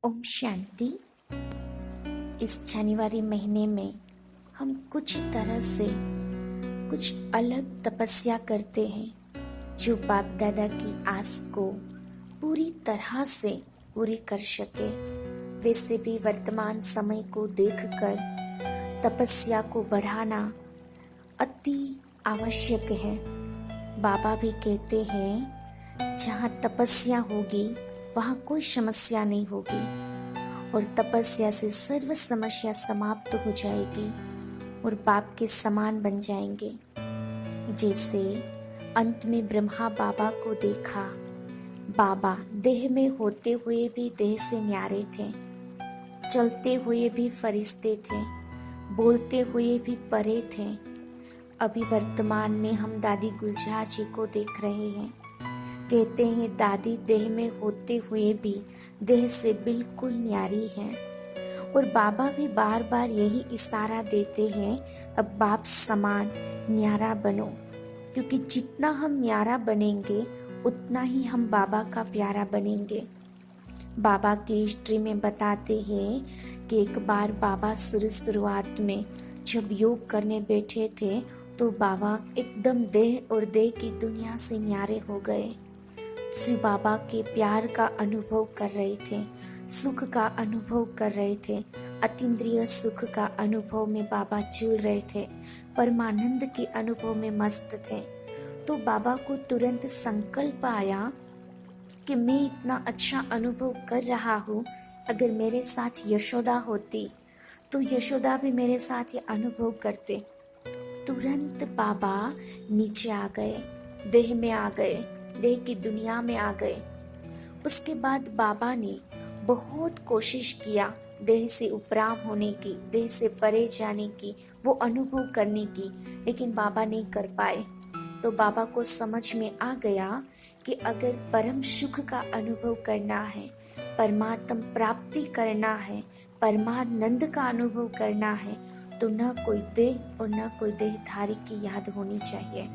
ओम शांति। इस जनवरी महीने में हम कुछ तरह से कुछ अलग तपस्या करते हैं जो बाप दादा की आस को पूरी तरह से पूरी कर सके। वैसे भी वर्तमान समय को देखकर तपस्या को बढ़ाना अति आवश्यक है। बाबा भी कहते हैं जहाँ तपस्या होगी वहाँ कोई समस्या नहीं होगी और तपस्या से सर्व समस्या समाप्त हो जाएगी और बाप के समान बन जाएंगे। जैसे अंत में ब्रह्मा बाबा को देखा, बाबा देह में होते हुए भी देह से न्यारे थे, चलते हुए भी फरिश्ते थे, बोलते हुए भी परे थे। अभी वर्तमान में हम दादी गुलजार जी को देख रहे हैं। कहते हैं दादी देह में होते हुए भी देह से बिल्कुल न्यारी हैं और बाबा भी बार बार यही इशारा देते हैं, अब बाप समान न्यारा बनो, क्योंकि जितना हम न्यारा बनेंगे उतना ही हम बाबा का प्यारा बनेंगे। बाबा की हिस्ट्री में बताते हैं कि एक बार बाबा शुरुआत में जब योग करने बैठे थे तो बाबा एकदम देह और देह की दुनिया से न्यारे हो गए। श्री बाबा के प्यार का अनुभव कर रहे थे, सुख का अनुभव कर रहे थे, अतीन्द्रिय सुख का अनुभव में बाबा झूल रहे थे, परमानंद के अनुभव में मस्त थे। तो बाबा को तुरंत संकल्प आया कि मैं इतना अच्छा अनुभव कर रहा हूँ, अगर मेरे साथ यशोदा होती तो यशोदा भी मेरे साथ ये अनुभव करते। तुरंत बाबा नीचे आ गए, देह में आ गए, देह की दुनिया में आ गए। उसके बाद बाबा ने बहुत कोशिश किया देह से उपराम होने की, देह से परे जाने की, वो अनुभव करने की, लेकिन बाबा नहीं कर पाए। तो बाबा को समझ में आ गया कि अगर परम सुख का अनुभव करना है, परमात्म प्राप्ति करना है, परमानंद का अनुभव करना है, तो न कोई देह और न कोई देहधारी की याद होनी चाहिए।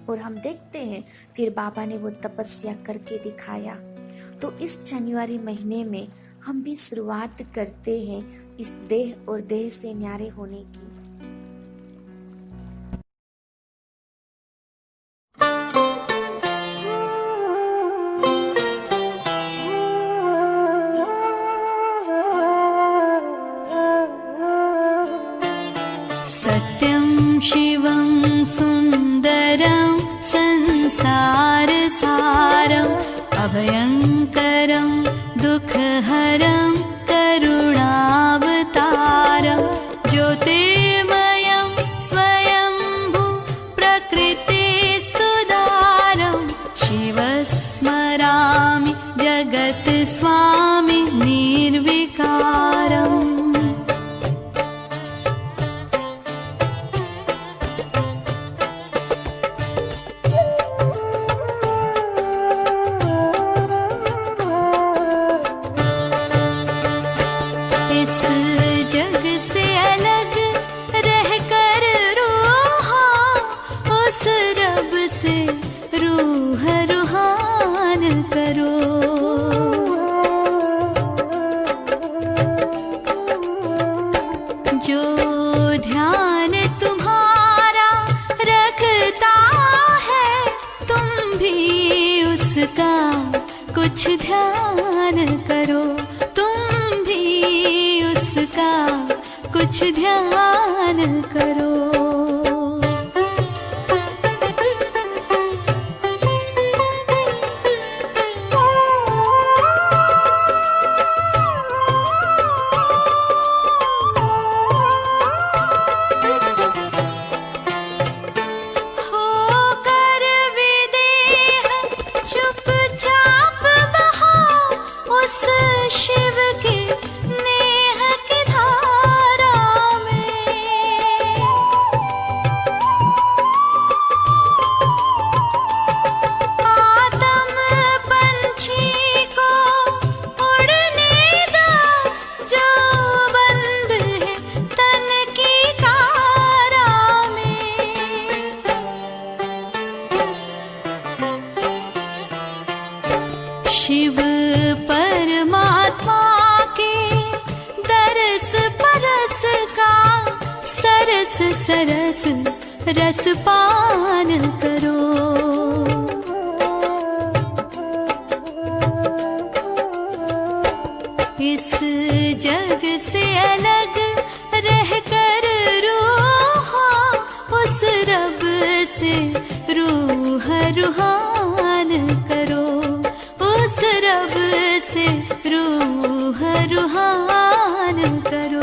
और हम देखते हैं फिर बाबा ने वो तपस्या करके दिखाया। तो इस जनवरी महीने में हम भी शुरुआत करते हैं इस देह और देह से न्यारे होने की। सत्यं शिवं सुन्दरं संसारसारं अभयंकरं दुःखहरं करुणावतारं ज्योतिर्मयं स्वयंभू प्रकृतिस्तुदारं शिवस्मरामि जगत्स्वामि निर्विकारम्। कुछ ध्यान करो, तुम भी उसका कुछ ध्यान करो। शिव के नेह की धारा में रस सरस रसपान करो। इस जग से अलग रहकर रूहा उस रब से रूह रूहान करो, उस रब से रूह रूहान करो।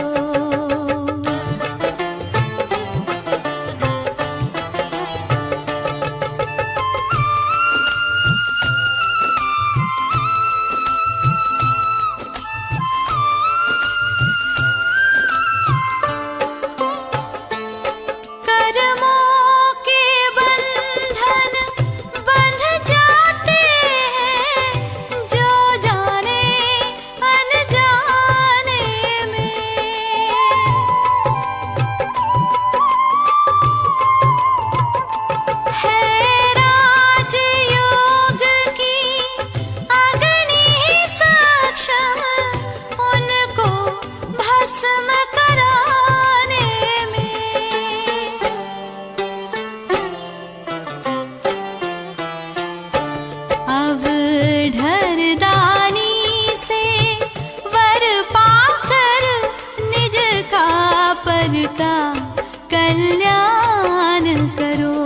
कल्याण करो।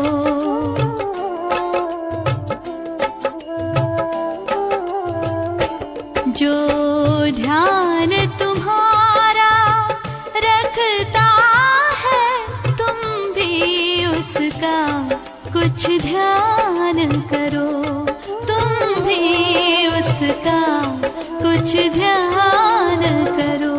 जो ध्यान तुम्हारा रखता है तुम भी उसका कुछ ध्यान करो, तुम भी उसका कुछ ध्यान करो।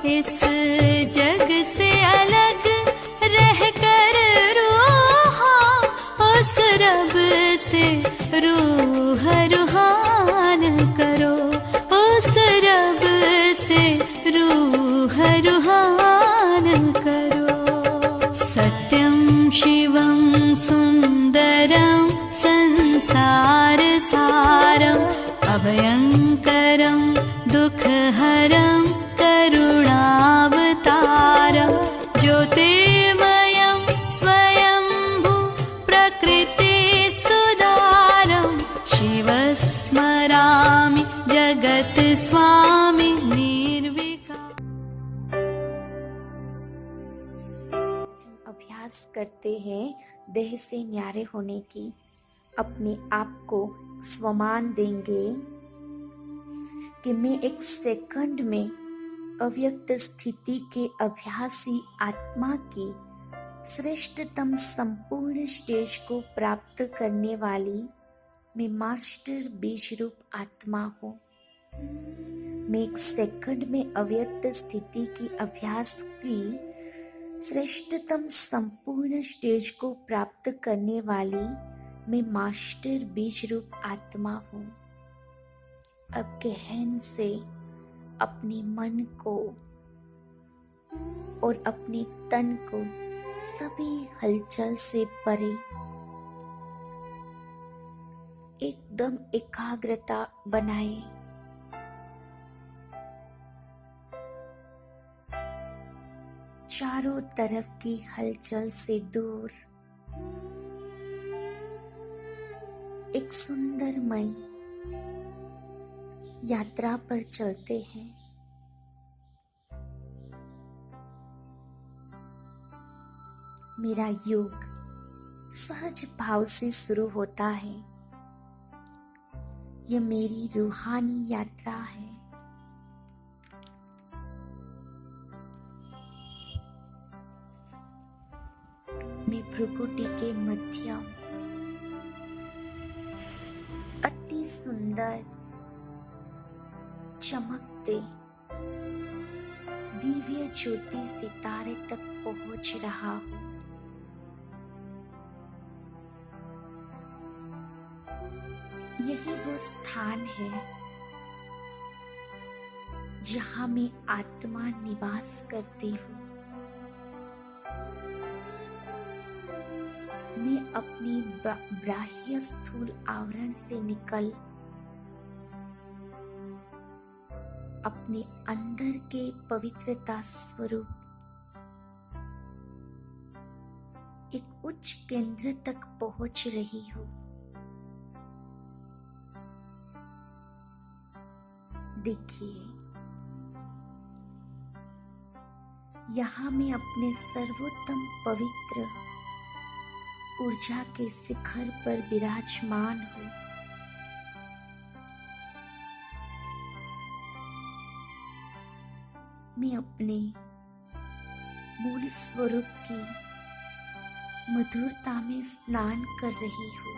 इस जग से अलग रहकर रूहा उस रब से रूह रूहान करो, उस रब से रूह रूहान करो। सत्यं शिवं सुंदरं संसार सारं अभयंकरं दुःखहरं करुणावतारं ज्योतिर्मयं स्वयंभू प्रकृतिस्तुदारं शिवस्मरामि जगत्स्वामी निर्विकार। अभ्यास करते हैं देह से न्यारे होने की, अपने आप को स्वमान देंगे कि मैं एक सेकंड में अव्यक्त स्थिति के अभ्यासी आत्मा की श्रेष्ठतम संपूर्ण स्टेज को प्राप्त करने वाली मैं मास्टर बीज रूप आत्मा हूँ। मैं एक सेकंड में अव्यक्त स्थिति की अभ्यास की श्रेष्ठतम संपूर्ण स्टेज को प्राप्त करने वाली मैं मास्टर बीज रूप आत्मा हूँ। अब गहन से अपने मन को और अपने तन को सभी हलचल से परे एकदम एकाग्रता बनाए। चारों तरफ की हलचल से दूर एक सुंदरमय यात्रा पर चलते हैं। मेरा योग सहज भाव से शुरू होता है। यह मेरी रूहानी यात्रा है। मैं भ्रुकुटी के मध्य अति सुंदर चमकते दिव्य ज्योति सितारे तक पहुंच रहा हूं। यही वो स्थान है जहां मैं आत्मा निवास करती हूँ। मैं अपनी बाह्य स्थूल आवरण से निकल अपने अंदर के पवित्रता स्वरूप एक उच्च केंद्र तक पहुंच रही हूँ। देखिए, यहाँ मैं अपने सर्वोत्तम पवित्र ऊर्जा के शिखर पर विराजमान हूँ। मैं अपने मूल स्वरूप की मधुरता में स्नान कर रही हूँ।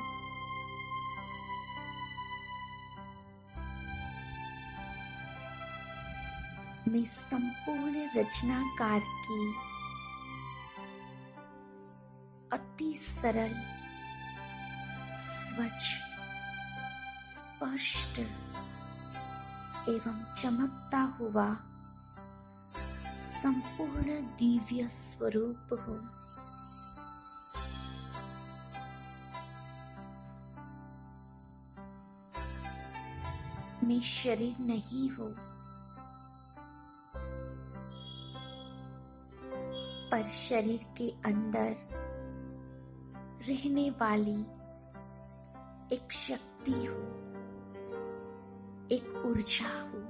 मैं संपूर्ण रचनाकार की अति सरल, स्वच्छ, स्पष्ट एवं चमकता हुआ संपूर्ण दिव्य स्वरूप हूँ। मैं शरीर नहीं हूँ, पर शरीर के अंदर रहने वाली एक शक्ति हूँ, एक ऊर्जा हूँ।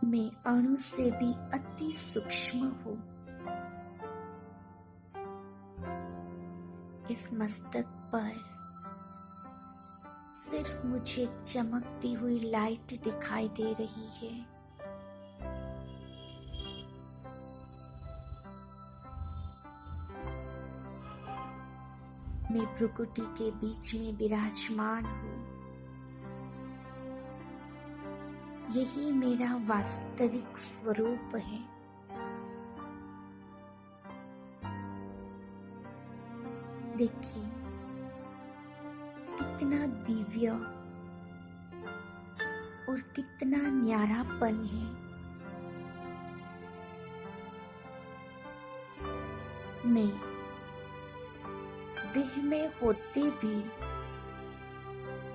मैं अणु से भी अति सूक्ष्म हूँ। इस मस्तक पर सिर्फ मुझे चमकती हुई लाइट दिखाई दे रही है। मैं भ्रुकुटी के बीच में विराजमान हूँ। यही मेरा वास्तविक स्वरूप है। देखिए, कितना दिव्य और कितना न्यारापन है। मैं देह में होते भी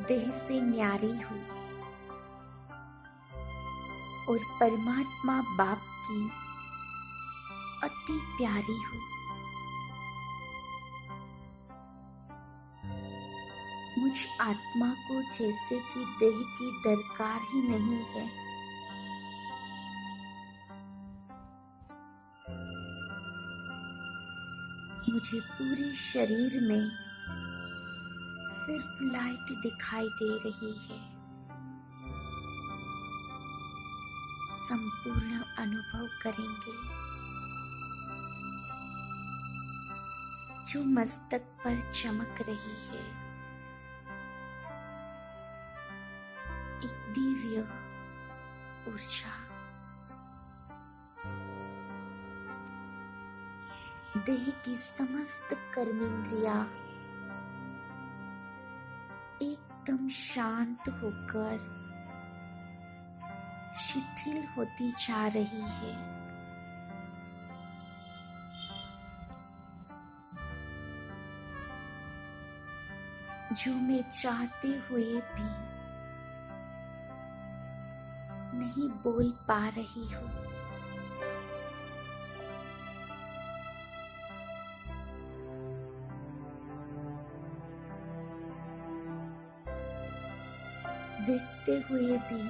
देह से न्यारी हूँ और परमात्मा बाप की अति प्यारी हूँ। मुझ आत्मा को जैसे कि देह की दरकार ही नहीं है। मुझे पूरे शरीर में सिर्फ लाइट दिखाई दे रही है। संपूर्ण अनुभव करेंगे जो मस्तक पर चमक रही है। एक दिव्य ऊर्जा देह की समस्त कर्मेंद्रिया एकदम शांत होकर शिथिल होती जा रही है। जो मैं चाहते हुए भी नहीं बोल पा रही हूँ। देखते हुए भी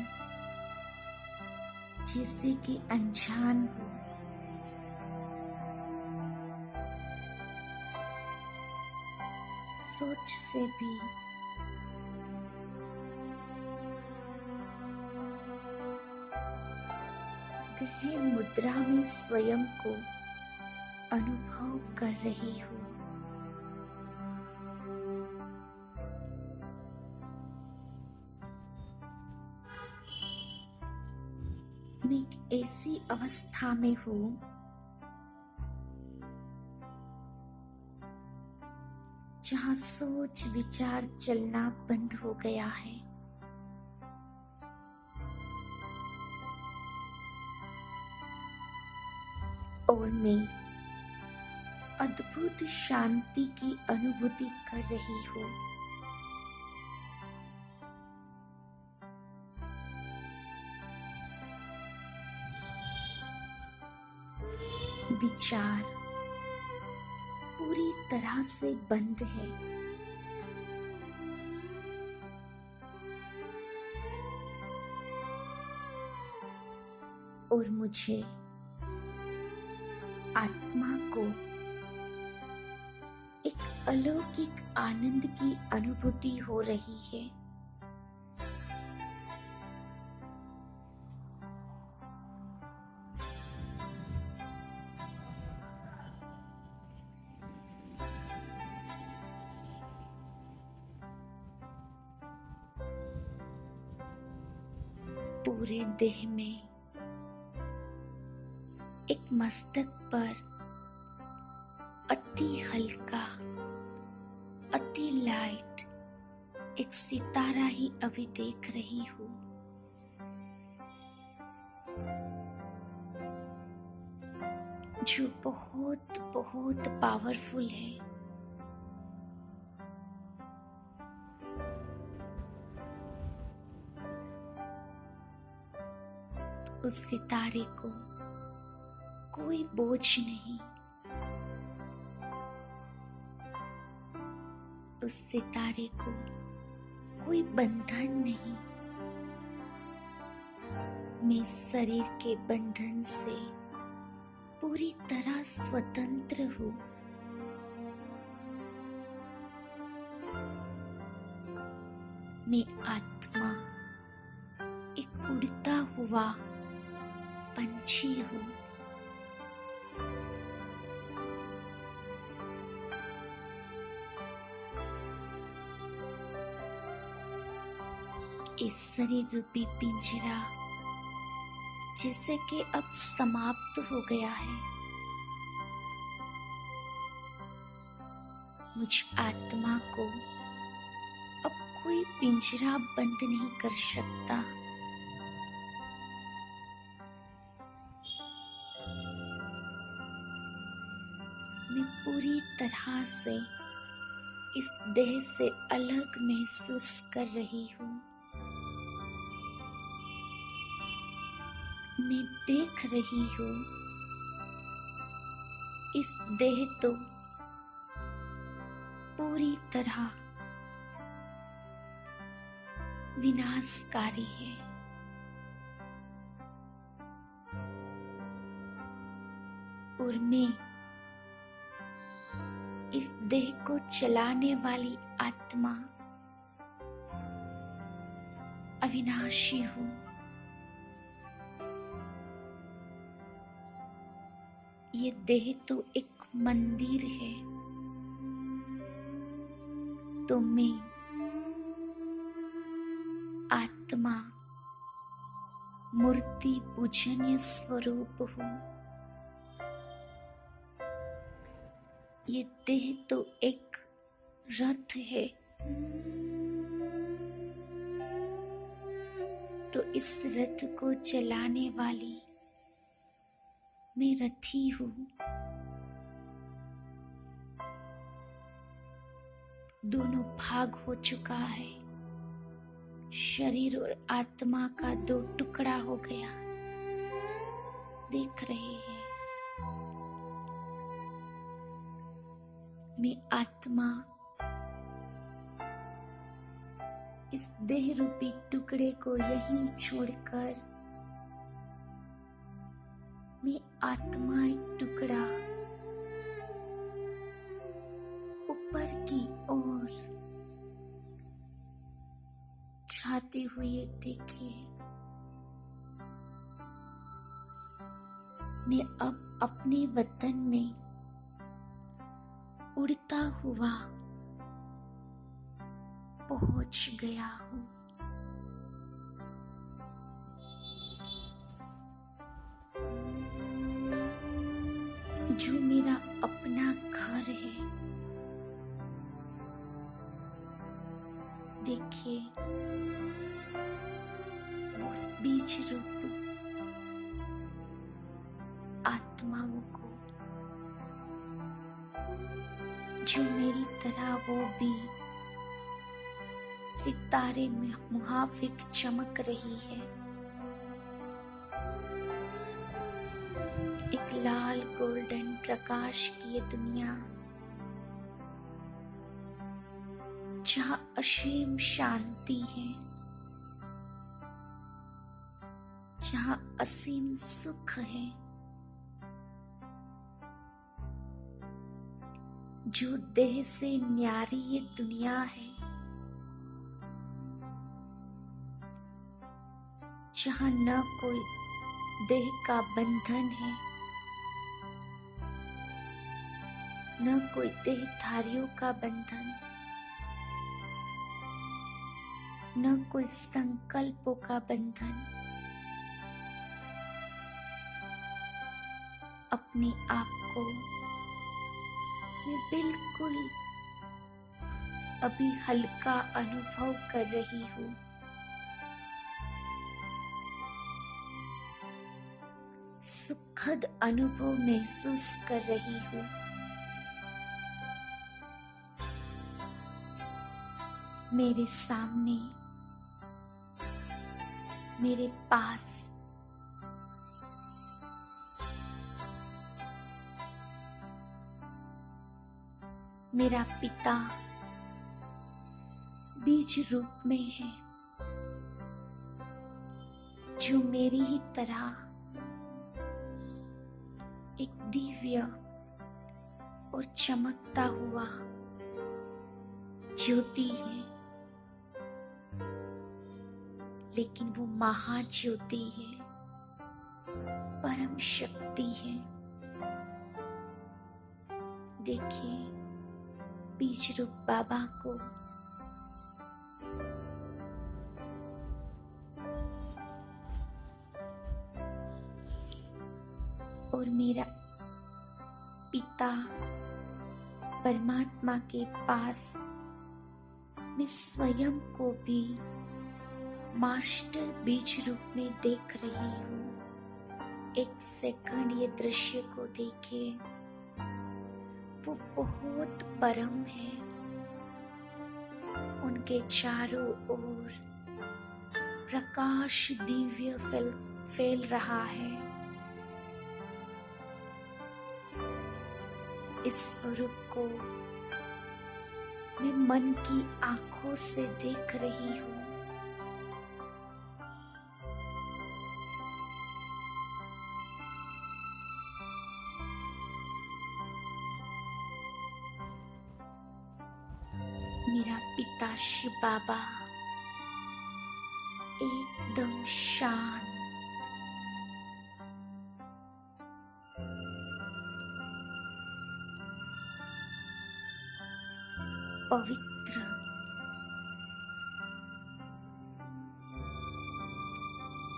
जैसे कि अनजान हो। सोच से भी गहन मुद्रा में स्वयं को अनुभव कर रही हूँ। मैं एक ऐसी अवस्था में हूँ जहाँ सोच विचार चलना बंद हो गया है। और मैं अद्भुत शांति की अनुभूति कर रही हूँ। विचार पूरी तरह से बंद है। और मुझे आत्मा को एक अलौकिक आनंद की अनुभूति हो रही है। पूरे देह में एक मस्तक पर अति हल्का, अति लाइट एक सितारा ही अभी देख रही हूँ। जो बहुत बहुत पावरफुल है। उस सितारे को कोई बोझ नहीं, उस सितारे को कोई बंधन नहीं। मैं शरीर के बंधन से पूरी तरह स्वतंत्र हूँ। मैं आत्मा एक उड़ता हुआ पंछी हूँ। इस शरीर रूपी पिंजरा जैसे कि अब समाप्त हो गया है। मुझ आत्मा को अब कोई पिंजरा बंद नहीं कर सकता। मैं पूरी तरह से इस देह से अलग महसूस कर रही हूँ। मैं देख रही हूँ इस देह तो पूरी तरह विनाशकारी है। और मैं इस देह को चलाने वाली आत्मा अविनाशी हूँ। ये देह तो एक मंदिर है, तो मैं आत्मा मूर्ति पूजनीय स्वरूप हूँ। ये देह तो एक रथ है, तो इस रथ को चलाने वाली मैं रथी हूँ। दोनों भाग हो चुका है। शरीर और आत्मा का दो टुकड़ा हो गया। देख रहे हैं मैं आत्मा इस देह रूपी टुकड़े को यहीं छोड़कर में आत्मा एक टुकड़ा ऊपर की ओर जाती हुई देखिए। मैं अब अपने वतन में उड़ता हुआ पहुंच गया हूँ। जो मेरा अपना घर है, देखिए वो बीज रूप आत्माओं को, जो मेरी तरह वो भी सितारे में मुहाफिक चमक रही है। एक लाल गोल्डन प्रकाश की ये दुनिया, जहाँ असीम शांति है, जहाँ असीम सुख है, जो देह से न्यारी ये दुनिया है, जहाँ न कोई देह का बंधन है, न कोई देहधारियों का बंधन, न कोई संकल्पों का बंधन। अपने आप को मैं बिल्कुल अभी हल्का अनुभव कर रही हूँ। सुखद अनुभव महसूस कर रही हूँ। मेरे सामने, मेरे पास मेरा पिता बीज रूप में है, जो मेरी ही तरह एक दिव्य और चमकता हुआ ज्योति है। लेकिन वो महाज्योति है, परम शक्ति है। देखिए बीज रूप बाबा को, और मेरा पिता परमात्मा के पास मैं स्वयं को भी मास्टर बीज रूप में देख रही हूँ। एक सेकंड ये दृश्य को देखिए, वो बहुत परम है। उनके चारों ओर प्रकाश दिव्य फैल रहा है। इस स्वरूप को मैं मन की आंखों से देख रही हूँ। मेरा पिता शिव बाबा एकदम शांत, पवित्र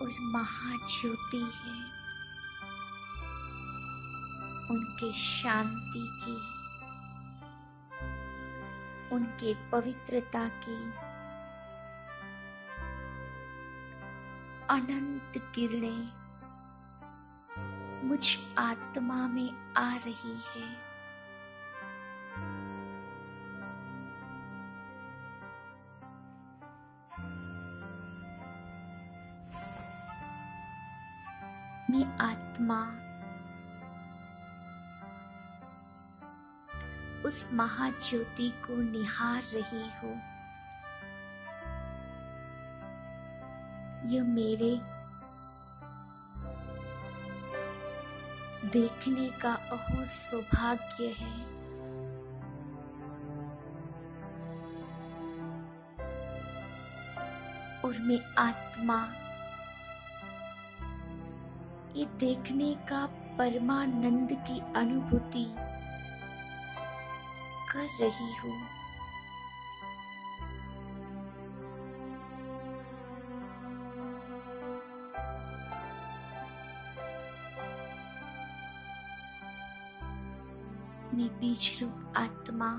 और महाज्योति है। उनके शांति की, उनके पवित्रता की अनंत किरणें मुझ आत्मा में आ रही है। मैं आत्मा उस महाज्योति को निहार रही हूँ। यह मेरे देखने का अहो सौभाग्य है। और मैं आत्मा ये देखने का परमानंद की अनुभूति कर रही हूँ। मैं बीज रूप आत्मा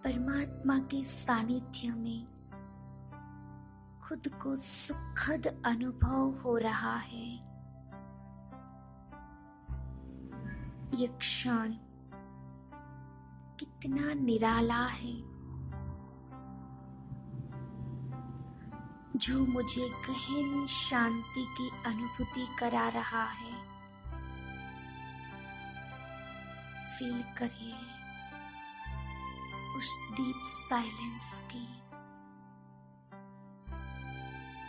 परमात्मा के सानिध्य में खुद को सुखद अनुभव हो रहा है। ये क्षण कितना निराला है जो मुझे गहन शांति की अनुभूति करा रहा है। फील करिए उस डीप साइलेंस की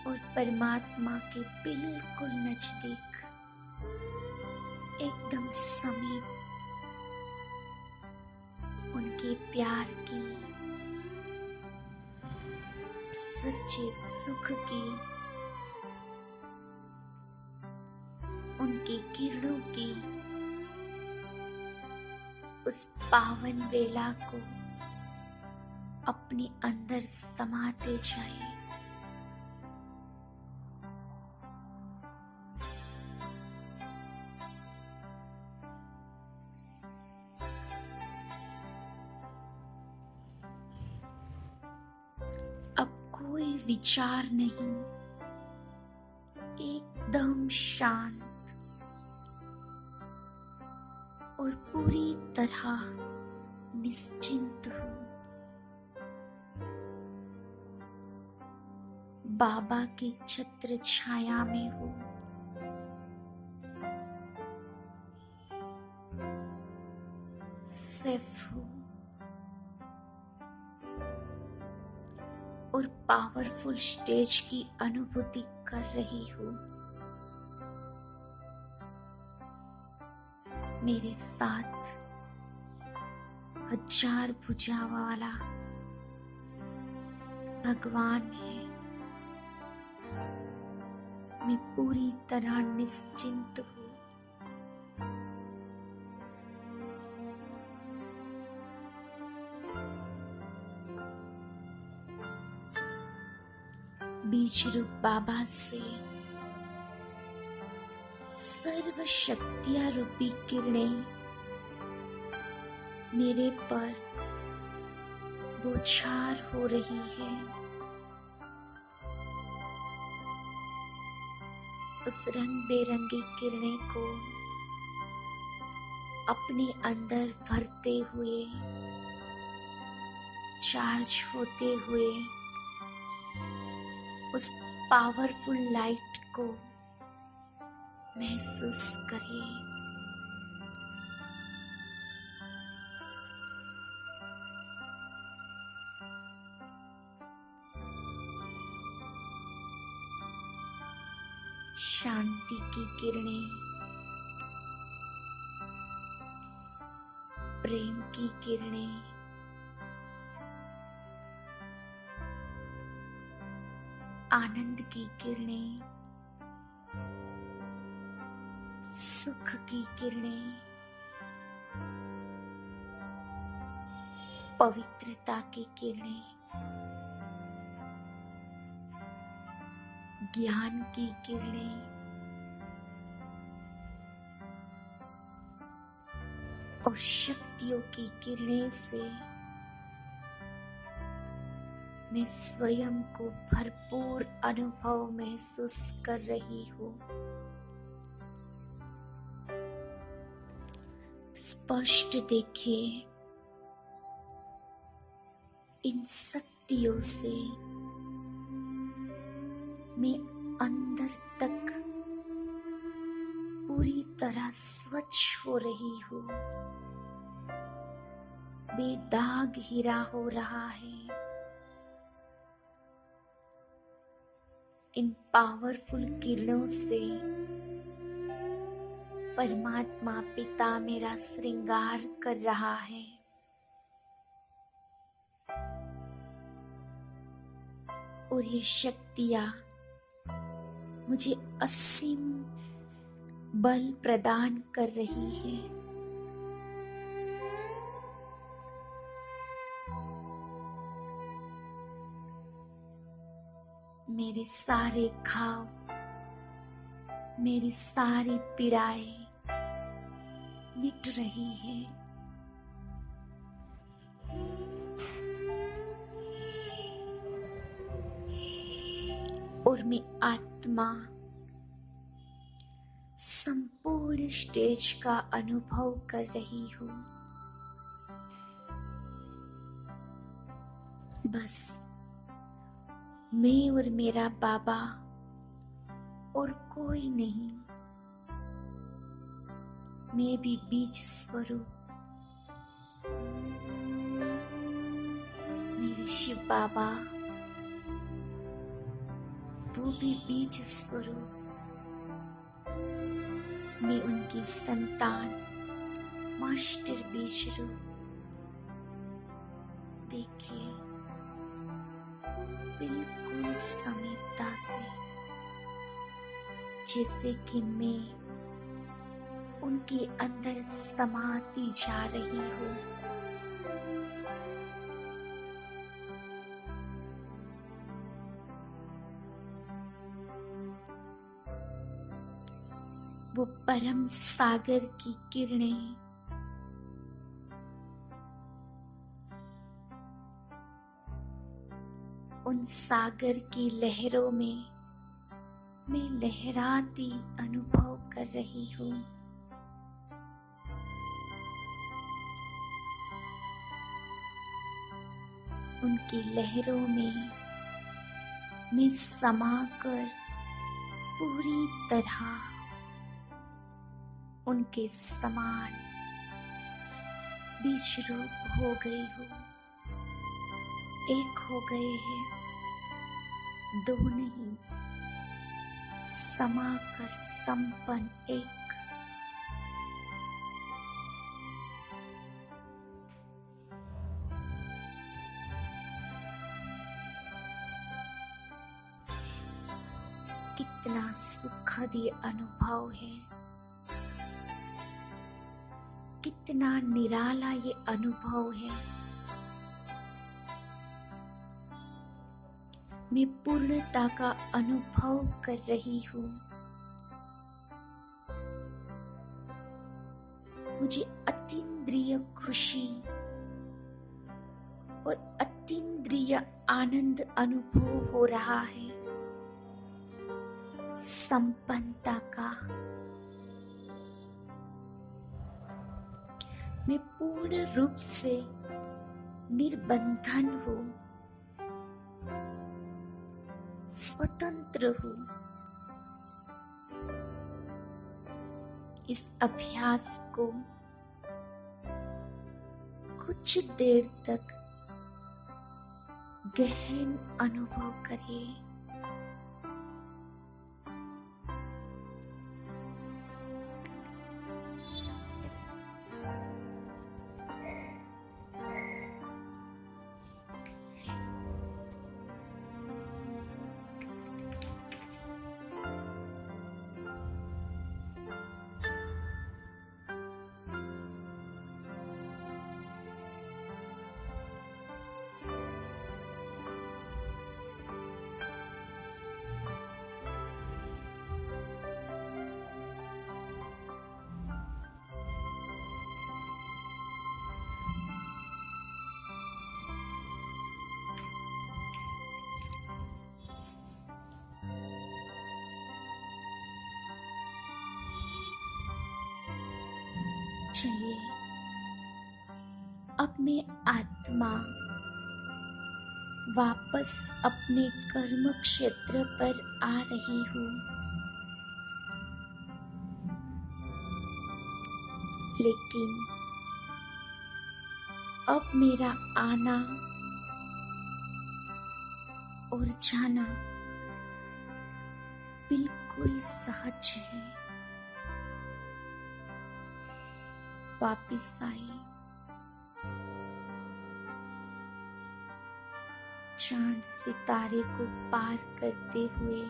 और परमात्मा के बिल्कुल नजदीक, एकदम समीप उनके प्यार की, सच्चे सुख की, उनकी किरणों की उस पावन वेला को अपने अंदर समाते जाएं। अब कोई विचार नहीं, एकदम शांत और पूरी तरह निश्चिंत हूँ। बाबा की छत्र छाया में हूँ। सेफ हूँ और पावरफुल स्टेज की अनुभूति कर रही हूँ। मेरे साथ 1000 भुजा वाला भगवान है। मैं पूरी तरह निश्चिंत हूँ। बीज रूप बाबा से सर्व शक्तियां रूपी किरणें मेरे पर बौछार हो रही है। उस रंग बेरंगी किरणें को अपने अंदर भरते हुए, चार्ज होते हुए उस पावरफुल लाइट को महसूस करिए। शांति की किरणें, प्रेम की किरणें, आनंद की किरणें, सुख की किरणें, पवित्रता की किरणें, ज्ञान की किरणें और शक्तियों की किरणें से मैं स्वयं को भरपूर अनुभव महसूस कर रही हूँ। स्पष्ट देखिए, इन शक्तियों से मैं अंदर तक पूरी तरह स्वच्छ हो रही हूँ। बेदाग हीरा हो रहा है। इन पावरफुल किरणों से परमात्मा पिता मेरा श्रृंगार कर रहा है। और ये शक्तियां मुझे असीम बल प्रदान कर रही है। मेरे सारे घाव, मेरी सारी पीड़ाएं मिट रही है। और मैं आत्मा संपूर्ण स्टेज का अनुभव कर रही हूँ। बस मैं और मेरा बाबा और कोई नहीं। मैं भी बीज स्वरूप, मेरे शिव बाबा वो भी बीज स्वरूप। मैं उनकी संतान मास्टर बीज रूप। देखिए, बिल्कुल समीपता से, जैसे कि मैं उनके अंदर समाती जा रही हूँ। वो परम सागर की किरणें उन सागर की लहरों में मैं लहराती अनुभव कर रही हूँ। उनकी लहरों में मैं समाकर पूरी तरह उनके समान बीज रूप हो गई हूँ। एक हो गए हैं, दो नहीं, समाकर संपन्न एक। कितना सुखद ये अनुभव है, कितना निराला ये अनुभव है। मैं पूर्णता का अनुभव कर रही हूँ। मुझे अतीन्द्रिय खुशी और अतीन्द्रिय आनंद अनुभव हो रहा है, संपन्नता का। मैं पूर्ण रूप से निर्बंधन हूँ, स्वतंत्र हूँ। इस अभ्यास को कुछ देर तक गहन अनुभव करिए। चलिए, अब मैं आत्मा वापस अपने कर्म क्षेत्र पर आ रही हूँ। लेकिन अब मेरा आना और जाना बिल्कुल सहज है। वापिस आए। चांद सितारे को पार करते हुए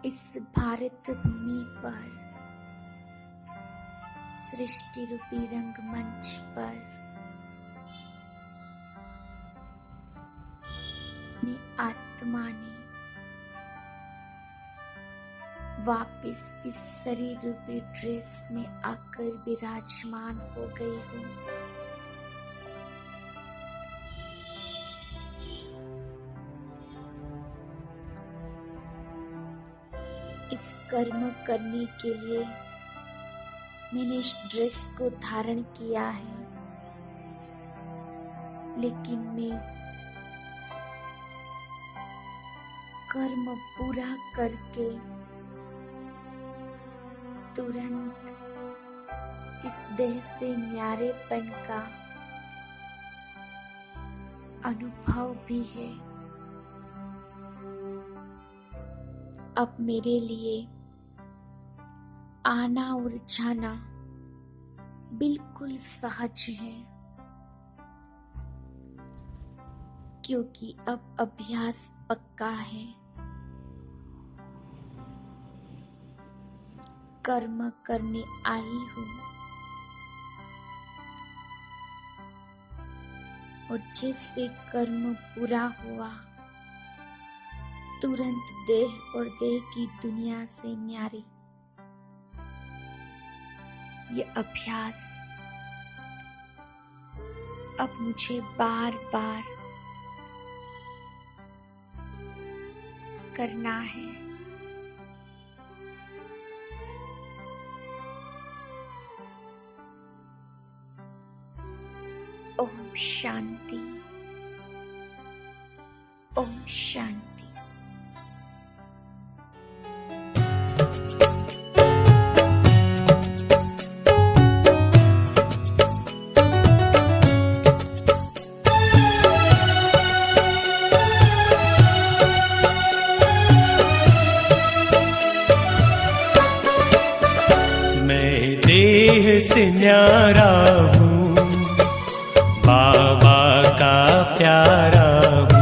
इस भारत भूमि पर, सृष्टि रूपी रंगमंच पर मेरी आत्मा ने वापिस इस शरीर रूपी ड्रेस में आकर विराजमान हो गई हूँ। इस कर्म करने के लिए मैंने इस ड्रेस को धारण किया है, लेकिन मैं इस कर्म पूरा करके तुरंत इस देह से न्यारेपन का अनुभव भी है। अब मेरे लिए आना और जाना बिल्कुल सहज है, क्योंकि अब अभ्यास पक्का है। कर्म करने आई हूँ और जैसे कर्म पूरा हुआ तुरंत देह और देह की दुनिया से न्यारे। ये अभ्यास अब मुझे बार बार करना है। ओम शांति, ओम शांति। मैं देह से न्यारा हूँ, बाबा का प्यारा हूँ।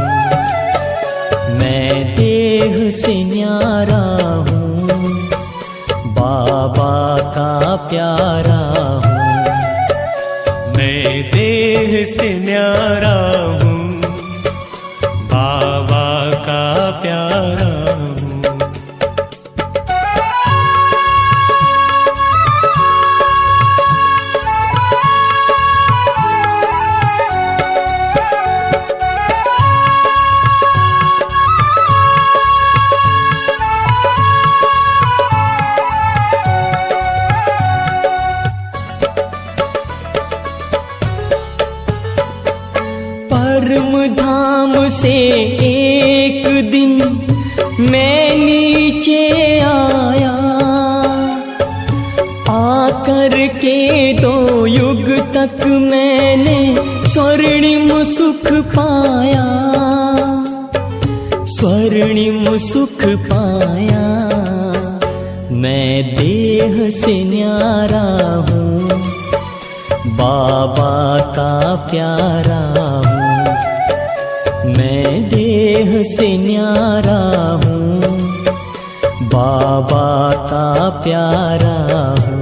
मैं देह से न्यारा हूँ, बाबा का प्यारा हूँ। मैं देह से न्यारा हूँ, बाबा का प्यारा हूँ। परम धाम से एक दिन मैं नीचे आया, आकर के 2 युग तक मैंने स्वर्णिम सुख पाया, स्वर्णिम सुख पाया। मैं देह से न्यारा हूँ, बाबा का प्यारा हूँ। मैं देह से न्यारा हूँ, बाबा का प्यारा हूँ।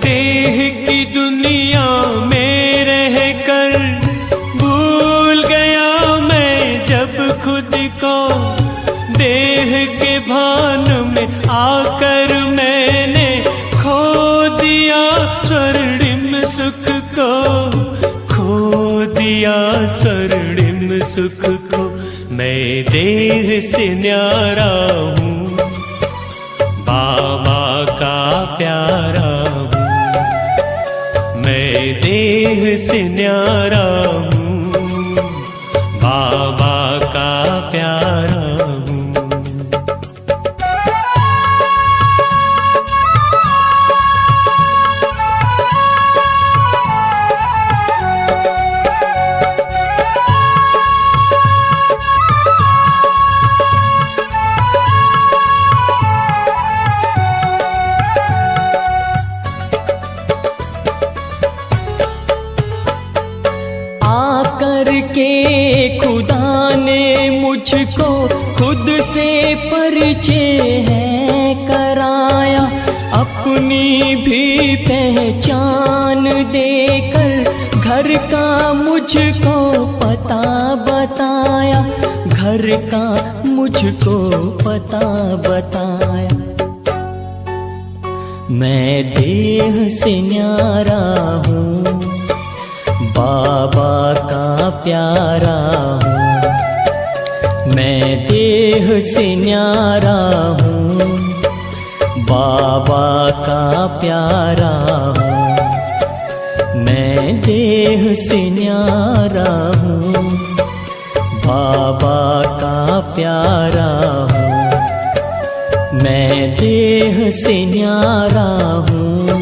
देह की दुनिया में रहकर भूल गया मैं जब खुद को, देह के भान में आकर मैंने खो दिया स्वर्णिम सुख को, खो दिया स्वर्णिम सुख को। मैं देह से न्यारा हूँ, बाबा का प्यारा हूँ। मैं देह से न्यारा हूँ, बाबा का प्यारा हूँ। के खुदा ने मुझको खुद से परिचय है कराया, अपनी भी पहचान देकर घर का मुझको पता बताया, घर का मुझको पता बताया। मैं देह से न्यारा हूँ, बाबा का प्यारा हूँ। मैं देह से न्यारा हूँ, बाबा का प्यारा हूँ। मैं देह से न्यारा हूँ, बाबा का प्यारा हूँ। मैं देह से न्यारा हूँ,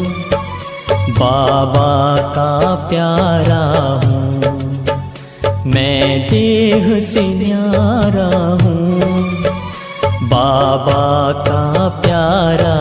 बाबा का प्यारा हूँ। मैं देह से न्यारा हूँ, बाबा का प्यारा